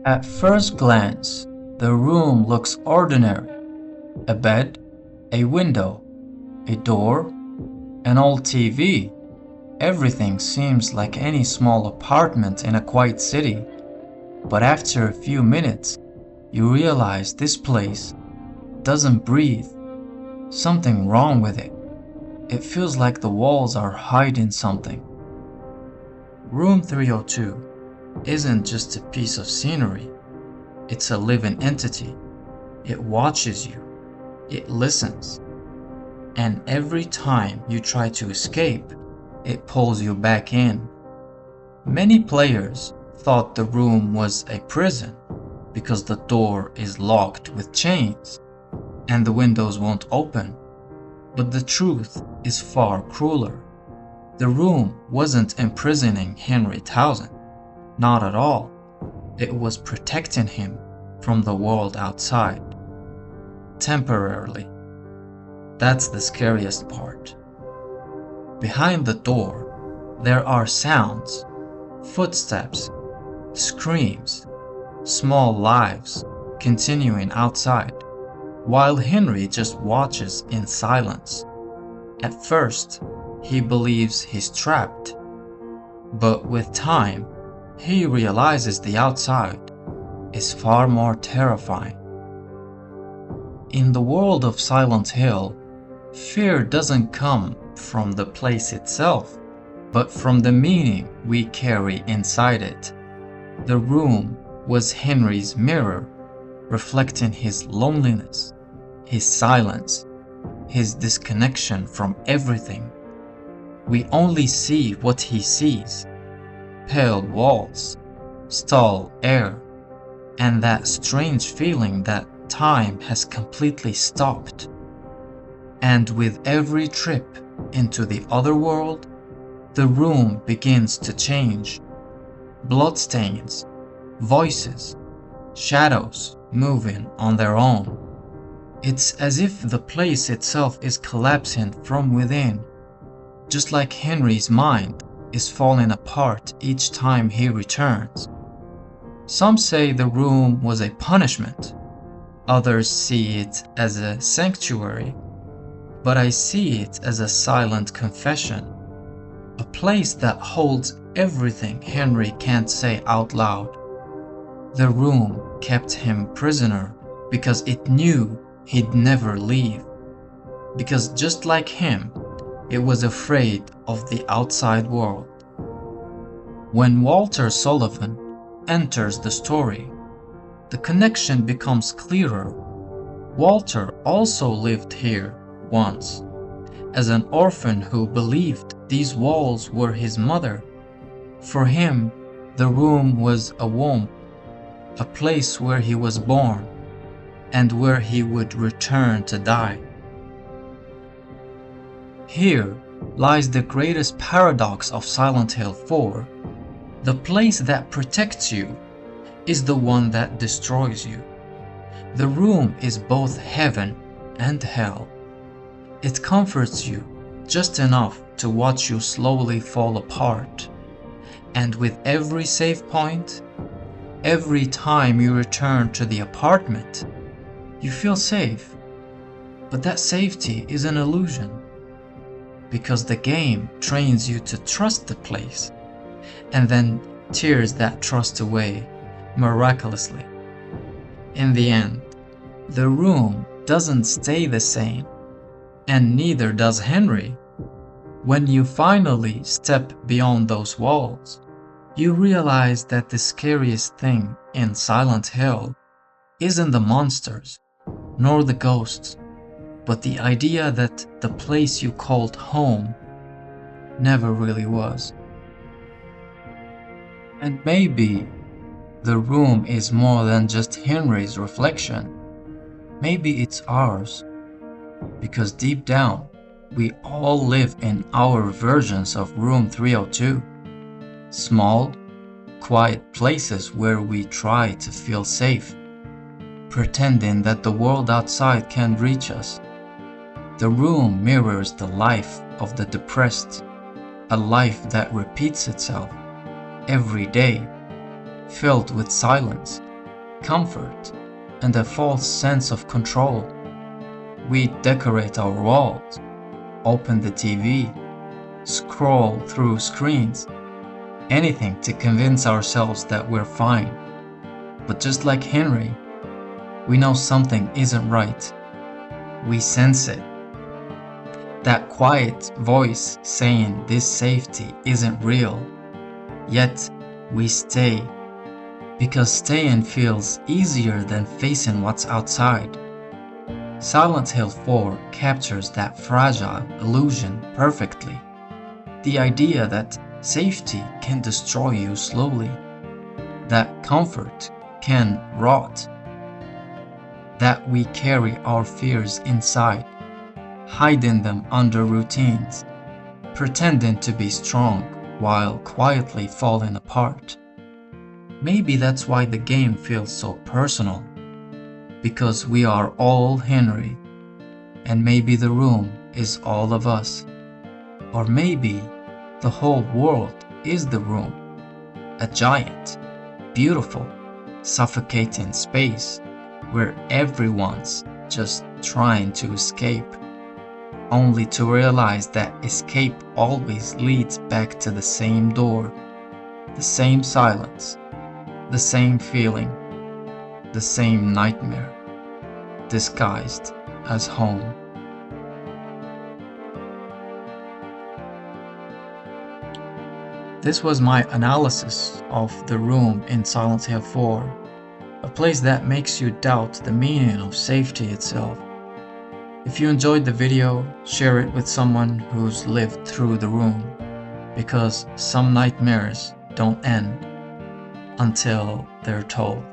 At first glance, the room looks ordinary. A bed, a window, a door, an old TV. Everything seems like any small apartment in a quiet city. But after a few minutes, you realize this place doesn't breathe. Something wrong with it. It feels like the walls are hiding something. Room 302 isn't just a piece of scenery. It's a living entity. It watches you. It listens. And every time you try to escape, it pulls you back in. Many players thought the room was a prison because the door is locked with chains and the windows won't open. But the truth is far crueler. The room wasn't imprisoning Henry Townshend. Not at all. It was protecting him from the world outside. Temporarily. That's the scariest part. Behind the door, there are sounds, footsteps, screams, small lives continuing outside, while Henry just watches in silence. At first, he believes he's trapped, but with time, he realizes the outside is far more terrifying. In the world of Silent Hill, fear doesn't come from the place itself, but from the meaning we carry inside it. The room was Henry's mirror, reflecting his loneliness, his silence, his disconnection from everything. We only see what he sees: pale walls, stale air, and that strange feeling that time has completely stopped. And with every trip into the other world, the room begins to change. Bloodstains, voices, shadows moving on their own. It's as if the place itself is collapsing from within, just like Henry's mind is falling apart each time he returns. Some say the room was a punishment. Others see it as a sanctuary. But I see it as a silent confession. A place that holds everything Henry can't say out loud. The room kept him prisoner because it knew he'd never leave. Because just like him, it was afraid of the outside world. When Walter Sullivan enters the story, the connection becomes clearer. Walter also lived here once, as an orphan who believed these walls were his mother. For him, the room was a womb, a place where he was born, and where he would return to die. Here lies the greatest paradox of Silent Hill 4. The place that protects you is the one that destroys you. The room is both heaven and hell. It comforts you just enough to watch you slowly fall apart. And with every save point, every time you return to the apartment, you feel safe. But that safety is an illusion, because the game trains you to trust the place and then tears that trust away miraculously. In the end, the room doesn't stay the same, and neither does Henry. When you finally step beyond those walls, you realize that the scariest thing in Silent Hill isn't the monsters, nor the ghosts, but the idea that the place you called home never really was. And maybe the room is more than just Henry's reflection. Maybe it's ours, because deep down, we all live in our versions of Room 302. Small, quiet places where we try to feel safe, pretending that the world outside can't reach us. The room mirrors the life of the depressed, a life that repeats itself every day, filled with silence, comfort, and a false sense of control. We decorate our walls, open the TV, scroll through screens, anything to convince ourselves that we're fine. But just like Henry, we know something isn't right. We sense it. That quiet voice saying this safety isn't real. Yet we stay, because staying feels easier than facing what's outside. Silent Hill 4 captures that fragile illusion perfectly. The idea that safety can destroy you slowly, that comfort can rot, that we carry our fears inside, hiding them under routines, pretending to be strong while quietly falling apart. Maybe that's why the game feels so personal, because we are all Henry, and maybe the room is all of us. Or maybe the whole world is the room, a giant, beautiful, suffocating space where everyone's just trying to escape, only to realize that escape always leads back to the same door, the same silence, the same feeling, the same nightmare, disguised as home. This was my analysis of the room in Silent Hill 4, a place that makes you doubt the meaning of safety itself. If you enjoyed the video, share it with someone who's lived through the room, because some nightmares don't end until they're told.